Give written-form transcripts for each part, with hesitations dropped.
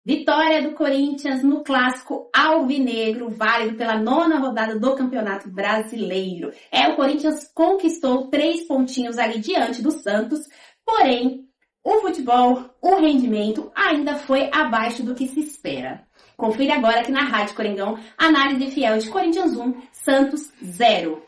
Vitória do Corinthians no clássico alvinegro, válido pela 9ª rodada do Campeonato Brasileiro. O Corinthians conquistou 3 pontinhos ali diante do Santos, porém, o futebol, o rendimento ainda foi abaixo do que se espera. Confira agora aqui na Rádio Coringão, análise fiel de Corinthians 1, Santos 0.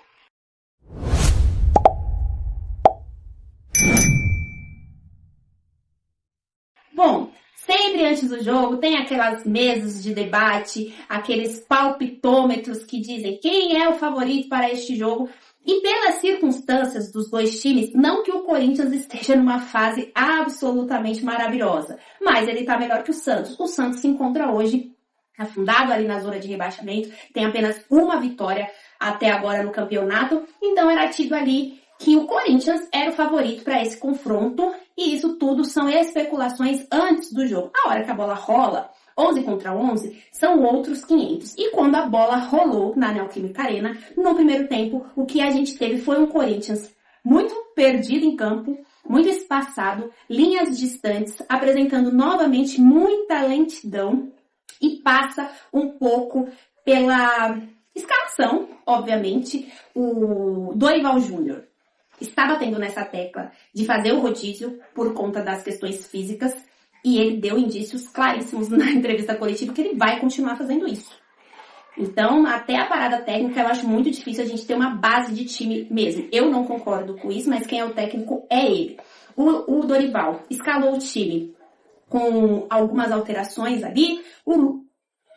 Bom, sempre antes do jogo tem aquelas mesas de debate, aqueles palpitômetros que dizem quem é o favorito para este jogo. E pelas circunstâncias dos dois times, não que o Corinthians esteja numa fase absolutamente maravilhosa, mas ele está melhor que o Santos. O Santos se encontra hoje afundado ali na zona de rebaixamento, tem apenas uma vitória até agora no campeonato, então era tido ali que o Corinthians era o favorito para esse confronto, e isso tudo são especulações antes do jogo. A hora que a bola rola, 11 contra 11, são outros 500. E quando a bola rolou na Neoquímica Arena, no primeiro tempo, o que a gente teve foi um Corinthians muito perdido em campo, muito espaçado, linhas distantes, apresentando novamente muita lentidão, e passa um pouco pela escalação, obviamente. O Dorival Júnior está batendo nessa tecla de fazer o rodízio por conta das questões físicas, e ele deu indícios claríssimos na entrevista coletiva que ele vai continuar fazendo isso. Então, até a parada técnica, eu acho muito difícil a gente ter uma base de time mesmo. Eu não concordo com isso, mas quem é o técnico é ele. O Dorival escalou o time com algumas alterações ali. O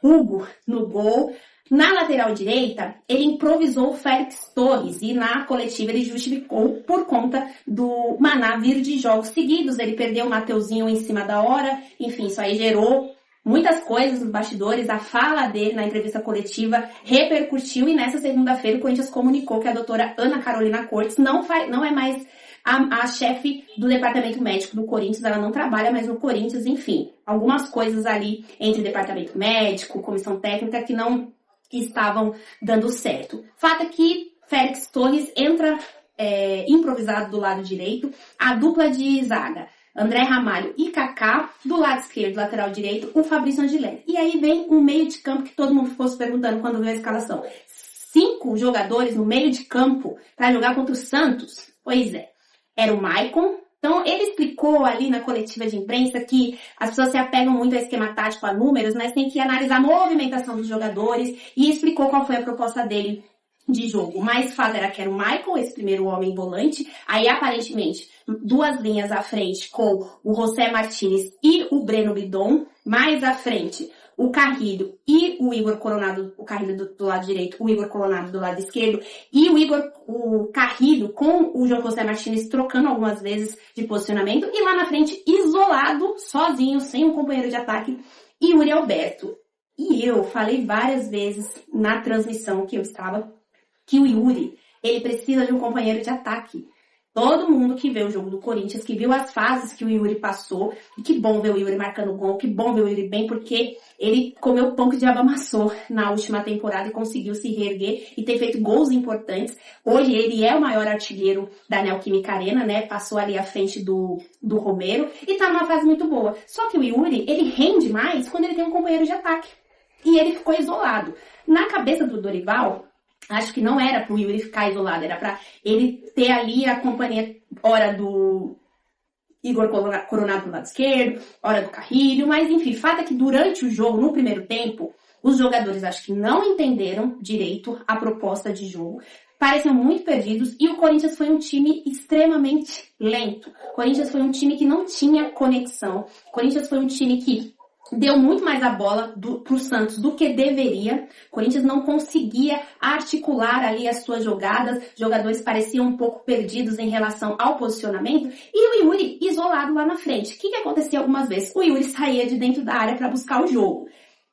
Hugo no gol. Na lateral direita, ele improvisou o Félix Torres e na coletiva ele justificou por conta do Maná vir de jogos seguidos. Ele perdeu o Mateuzinho em cima da hora, enfim, isso aí gerou muitas coisas nos bastidores. A fala dele na entrevista coletiva repercutiu e nessa segunda-feira o Corinthians comunicou que a doutora Ana Carolina Cortes não é mais a chefe do departamento médico do Corinthians, ela não trabalha mais no Corinthians, enfim, algumas coisas ali entre departamento médico, comissão técnica que não estavam dando certo. Fato é que Félix Torres entra improvisado do lado direito, a dupla de zaga, André Ramalho e Kaká, do lado esquerdo, lateral direito, o Fabrício Angelelli. E aí vem um meio de campo que todo mundo ficou se perguntando quando viu a escalação. 5 jogadores no meio de campo para jogar contra o Santos? Pois é, era o Maicon. Então, ele explicou ali na coletiva de imprensa que as pessoas se apegam muito a esquema tático, a números, mas tem que analisar a movimentação dos jogadores, e explicou qual foi a proposta dele de jogo. O mais fato era que era o Michael, esse primeiro homem volante, aí aparentemente 2 linhas à frente com o José Martínez e o Breno Bidon, mais à frente o Carrilho e o Igor Coronado, o Carrilho do lado direito, o Igor Coronado do lado esquerdo, e o Carrilho com o João José Martínez trocando algumas vezes de posicionamento, e lá na frente, isolado, sozinho, sem um companheiro de ataque, Yuri Alberto. E eu falei várias vezes na transmissão que eu estava, que o Yuri, ele precisa de um companheiro de ataque. Todo mundo que vê o jogo do Corinthians, que viu as fases que o Yuri passou, e que bom ver o Yuri marcando gol, que bom ver o Yuri bem, porque ele comeu o pão que o diabo amassou na última temporada e conseguiu se reerguer e ter feito gols importantes. Hoje ele é o maior artilheiro da Neoquímica Arena, né? Passou ali à frente do Romero e tá numa fase muito boa. Só que o Yuri, ele rende mais quando ele tem um companheiro de ataque. E ele ficou isolado. Na cabeça do Dorival, acho que não era pro Yuri ficar isolado, era pra ele ter ali a companhia, hora do Igor Coronado do lado esquerdo, hora do Carrilho, mas enfim, fato é que durante o jogo, no primeiro tempo, os jogadores acho que não entenderam direito a proposta de jogo, pareciam muito perdidos, e o Corinthians foi um time extremamente lento. O Corinthians foi um time que não tinha conexão, o Corinthians foi um time que deu muito mais a bola pro Santos do que deveria. O Corinthians não conseguia articular ali as suas jogadas. Os jogadores pareciam um pouco perdidos em relação ao posicionamento. E o Yuri isolado lá na frente. O que acontecia algumas vezes? O Yuri saía de dentro da área para buscar o jogo.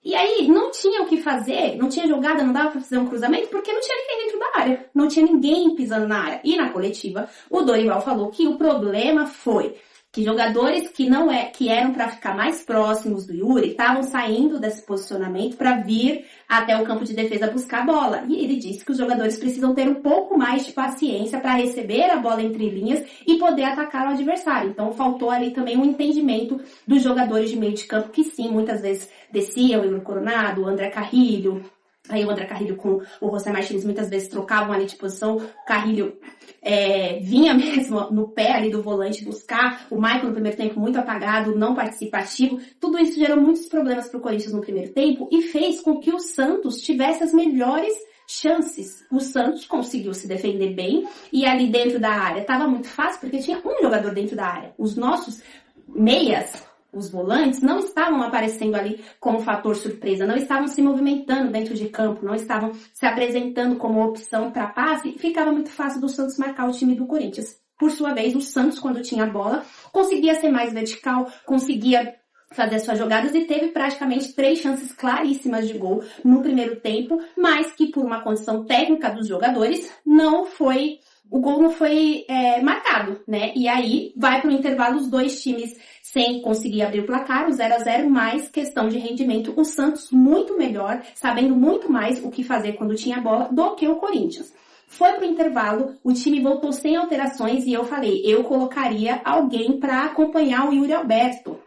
E aí não tinha o que fazer, não tinha jogada, não dava para fazer um cruzamento, porque não tinha ninguém dentro da área. Não tinha ninguém pisando na área. E na coletiva, o Dorival falou que o problema foi que jogadores que eram para ficar mais próximos do Yuri estavam saindo desse posicionamento para vir até o campo de defesa buscar a bola. E ele disse que os jogadores precisam ter um pouco mais de paciência para receber a bola entre linhas e poder atacar o adversário. Então faltou ali também um entendimento dos jogadores de meio de campo que sim, muitas vezes desciam, o Igor Coronado, o André Carrilho. Aí o André Carrilho com o José Martins muitas vezes trocavam ali de posição, o Carrilho vinha mesmo no pé ali do volante buscar, o Maicon no primeiro tempo muito apagado, não participativo, tudo isso gerou muitos problemas para o Corinthians no primeiro tempo e fez com que o Santos tivesse as melhores chances. O Santos conseguiu se defender bem e ali dentro da área estava muito fácil porque tinha um jogador dentro da área. Os nossos meias, os volantes, não estavam aparecendo ali como fator surpresa, não estavam se movimentando dentro de campo, não estavam se apresentando como opção para passe, ficava muito fácil do Santos marcar o time do Corinthians. Por sua vez, o Santos, quando tinha a bola, conseguia ser mais vertical, conseguia fazer suas jogadas e teve praticamente 3 chances claríssimas de gol no primeiro tempo, mas que por uma condição técnica dos jogadores, o gol não foi marcado, né? E aí vai para o intervalo os dois times sem conseguir abrir o placar, o 0-0, mais questão de rendimento. O Santos muito melhor, sabendo muito mais o que fazer quando tinha a bola do que o Corinthians. Foi pro intervalo, o time voltou sem alterações e eu falei, eu colocaria alguém para acompanhar o Yuri Alberto.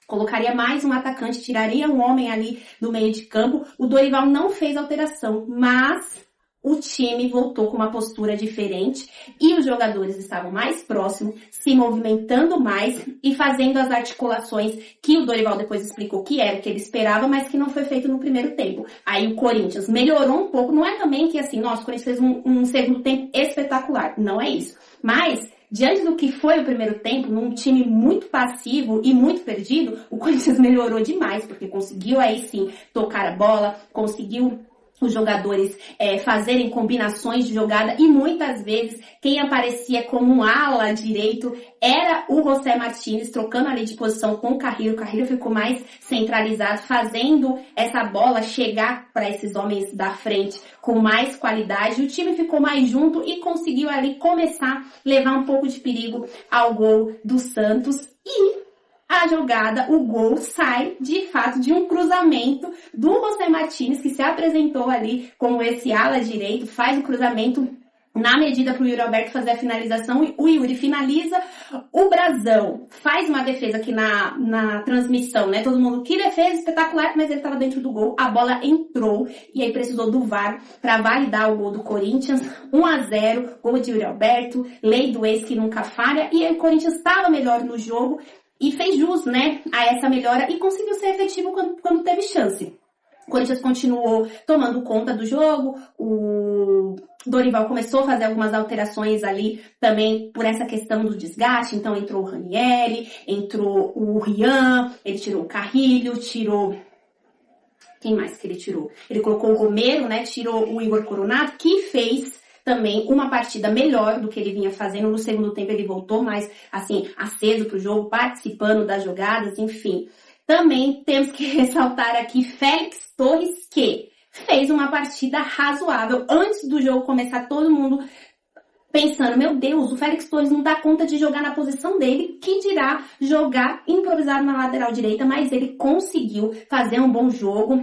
Colocaria mais um atacante, tiraria um homem ali do meio de campo. O Dorival não fez alteração, mas o time voltou com uma postura diferente e os jogadores estavam mais próximos, se movimentando mais e fazendo as articulações que o Dorival depois explicou que era o que ele esperava, mas que não foi feito no primeiro tempo. Aí o Corinthians melhorou um pouco, não é também que assim, nossa, o Corinthians fez um segundo tempo espetacular, não é isso. Mas diante do que foi o primeiro tempo, num time muito passivo e muito perdido, o Corinthians melhorou demais, porque conseguiu aí sim tocar a bola, conseguiu os jogadores fazerem combinações de jogada e muitas vezes quem aparecia como um ala direito era o José Martins, trocando ali de posição com o Carrilho. O Carrilho ficou mais centralizado, fazendo essa bola chegar para esses homens da frente com mais qualidade. O time ficou mais junto e conseguiu ali começar a levar um pouco de perigo ao gol do Santos e a jogada, o gol, sai de fato de um cruzamento do José Martins, que se apresentou ali como esse ala direito, faz o cruzamento na medida para o Yuri Alberto fazer a finalização, o Yuri finaliza, o Brazão faz uma defesa aqui na transmissão, né? Todo mundo, que defesa espetacular, mas ele estava dentro do gol, a bola entrou e aí precisou do VAR para validar o gol do Corinthians, 1-0, gol de Yuri Alberto, lei do ex que nunca falha, e aí o Corinthians estava melhor no jogo, e fez jus, né, a essa melhora e conseguiu ser efetivo quando teve chance. O Corinthians continuou tomando conta do jogo, o Dorival começou a fazer algumas alterações ali também por essa questão do desgaste, então entrou o Ranieri, entrou o Rian, ele tirou o Carrilho, tirou... Quem mais que ele tirou? Ele colocou o Romero, né, tirou o Igor Coronado, que fez também uma partida melhor do que ele vinha fazendo. No segundo tempo ele voltou mais, assim, aceso pro jogo, participando das jogadas, enfim. Também temos que ressaltar aqui Félix Torres, que fez uma partida razoável. Antes do jogo começar, todo mundo pensando, meu Deus, o Félix Torres não dá conta de jogar na posição dele, que dirá jogar improvisado na lateral direita, mas ele conseguiu fazer um bom jogo,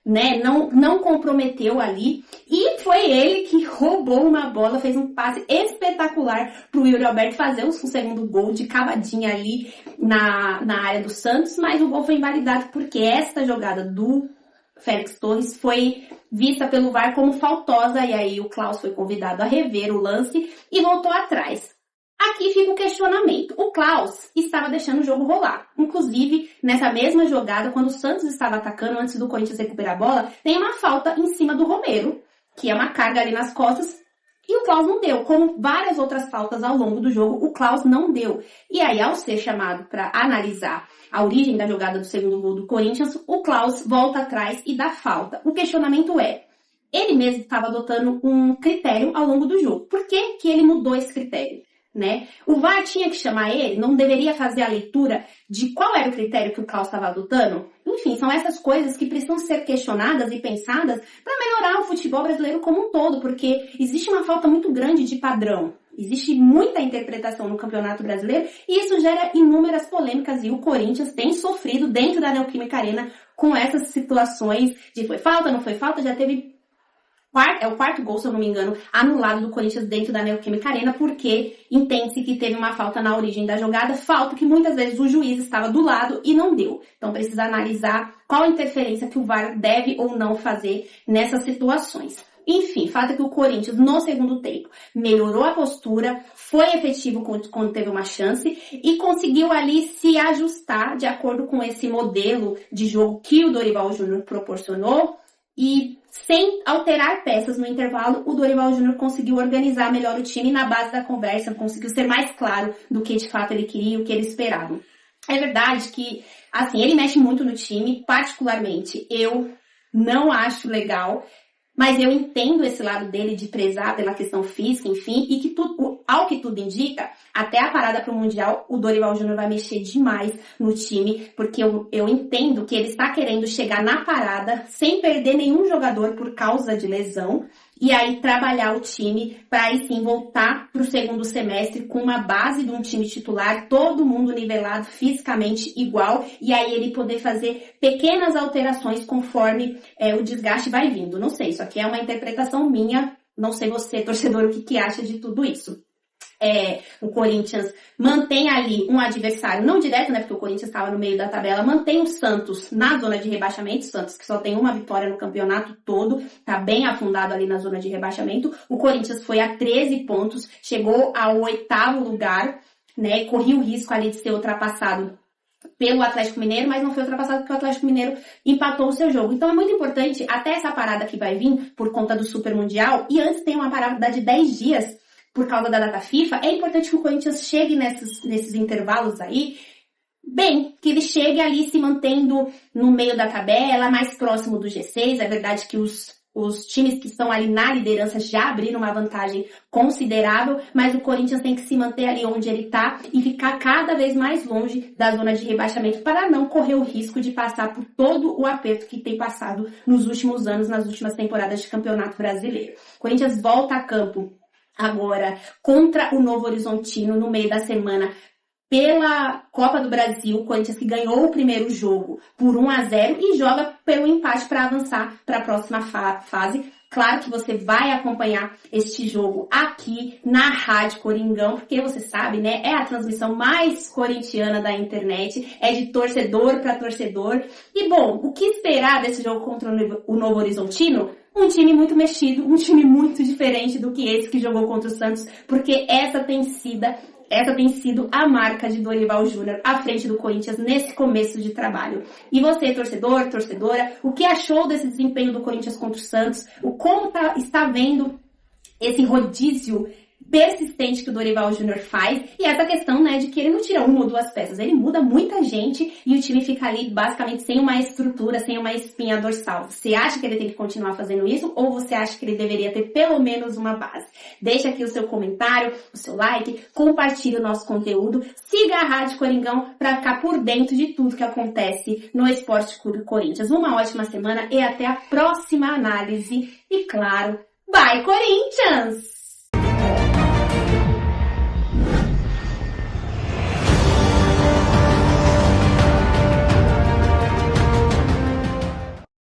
né, não comprometeu ali, e foi ele que roubou uma bola, fez um passe espetacular pro Yuri Alberto fazer o segundo gol de cavadinha ali na área do Santos, mas o gol foi invalidado porque esta jogada do Félix Torres foi vista pelo VAR como faltosa, e aí o Klaus foi convidado a rever o lance e voltou atrás. Aqui fica o questionamento. O Klaus estava deixando o jogo rolar. Inclusive, nessa mesma jogada, quando o Santos estava atacando, antes do Corinthians recuperar a bola, tem uma falta em cima do Romero, que é uma carga ali nas costas, e o Klaus não deu. Como várias outras faltas ao longo do jogo, o Klaus não deu. E aí, ao ser chamado para analisar a origem da jogada do segundo gol do Corinthians, o Klaus volta atrás e dá falta. O questionamento é, ele mesmo estava adotando um critério ao longo do jogo. Por que que ele mudou esse critério? Né? O VAR tinha que chamar ele, não deveria fazer a leitura de qual era o critério que o Klaus estava adotando? Enfim, são essas coisas que precisam ser questionadas e pensadas para melhorar o futebol brasileiro como um todo, porque existe uma falta muito grande de padrão. Existe muita interpretação no Campeonato Brasileiro e isso gera inúmeras polêmicas e o Corinthians tem sofrido dentro da Neoquímica Arena com essas situações de foi falta, não foi falta, já teve o quarto gol, se eu não me engano, anulado do Corinthians dentro da Neoquímica Arena, porque entende-se que teve uma falta na origem da jogada, falta que muitas vezes o juiz estava do lado e não deu. Então precisa analisar qual a interferência que o VAR deve ou não fazer nessas situações. Enfim, fato é que o Corinthians, no segundo tempo, melhorou a postura, foi efetivo quando teve uma chance e conseguiu ali se ajustar de acordo com esse modelo de jogo que o Dorival Júnior proporcionou e sem alterar peças no intervalo, o Dorival Júnior conseguiu organizar melhor o time na base da conversa, conseguiu ser mais claro do que de fato ele queria e o que ele esperava. É verdade que, assim, ele mexe muito no time, particularmente eu não acho legal, mas eu entendo esse lado dele de prezar pela questão física, enfim, e que ao que tudo indica, até a parada para o Mundial, o Dorival Júnior vai mexer demais no time, porque eu entendo que ele está querendo chegar na parada sem perder nenhum jogador por causa de lesão, e aí trabalhar o time para aí sim voltar para o segundo semestre com uma base de um time titular, todo mundo nivelado, fisicamente igual, e aí ele poder fazer pequenas alterações conforme o desgaste vai vindo. Não sei, isso aqui é uma interpretação minha, não sei você, torcedor, o que acha de tudo isso. O Corinthians mantém ali um adversário, não direto, né, porque o Corinthians estava no meio da tabela, mantém o Santos na zona de rebaixamento, Santos que só tem uma vitória no campeonato todo, tá bem afundado ali na zona de rebaixamento, o Corinthians foi a 13 pontos, chegou ao 8º lugar, né, e corria o risco ali de ser ultrapassado pelo Atlético Mineiro, mas não foi ultrapassado porque o Atlético Mineiro empatou o seu jogo. Então é muito importante, até essa parada que vai vir por conta do Super Mundial, e antes tem uma parada de 10 dias, por causa da data FIFA, é importante que o Corinthians chegue nesses intervalos aí, bem, que ele chegue ali se mantendo no meio da tabela, mais próximo do G6. É verdade que os times que estão ali na liderança já abriram uma vantagem considerável, mas o Corinthians tem que se manter ali onde ele está e ficar cada vez mais longe da zona de rebaixamento para não correr o risco de passar por todo o aperto que tem passado nos últimos anos, nas últimas temporadas de Campeonato Brasileiro. O Corinthians volta a campo agora contra o Novo Horizontino no meio da semana pela Copa do Brasil, o Corinthians que ganhou o primeiro jogo por 1-0 e joga pelo empate para avançar para a próxima fase. Claro que você vai acompanhar este jogo aqui na Rádio Coringão, porque você sabe, né, é a transmissão mais corintiana da internet, é de torcedor para torcedor. E bom, o que esperar desse jogo contra o Novo Horizontino? Um time muito mexido, um time muito diferente do que esse que jogou contra o Santos, porque essa tem sido a marca de Dorival Júnior à frente do Corinthians nesse começo de trabalho. E você, torcedor, torcedora, o que achou desse desempenho do Corinthians contra o Santos? Como está vendo esse rodízio persistente que o Dorival Júnior faz, e essa questão, né, de que ele não tira uma ou duas peças, ele muda muita gente e o time fica ali basicamente sem uma estrutura, sem uma espinha dorsal. Você acha que ele tem que continuar fazendo isso ou você acha que ele deveria ter pelo menos uma base? Deixa aqui o seu comentário, o seu like, compartilhe o nosso conteúdo, siga a Rádio Coringão para ficar por dentro de tudo que acontece no Esporte Clube Corinthians. Uma ótima semana e até a próxima análise. E claro, vai Corinthians!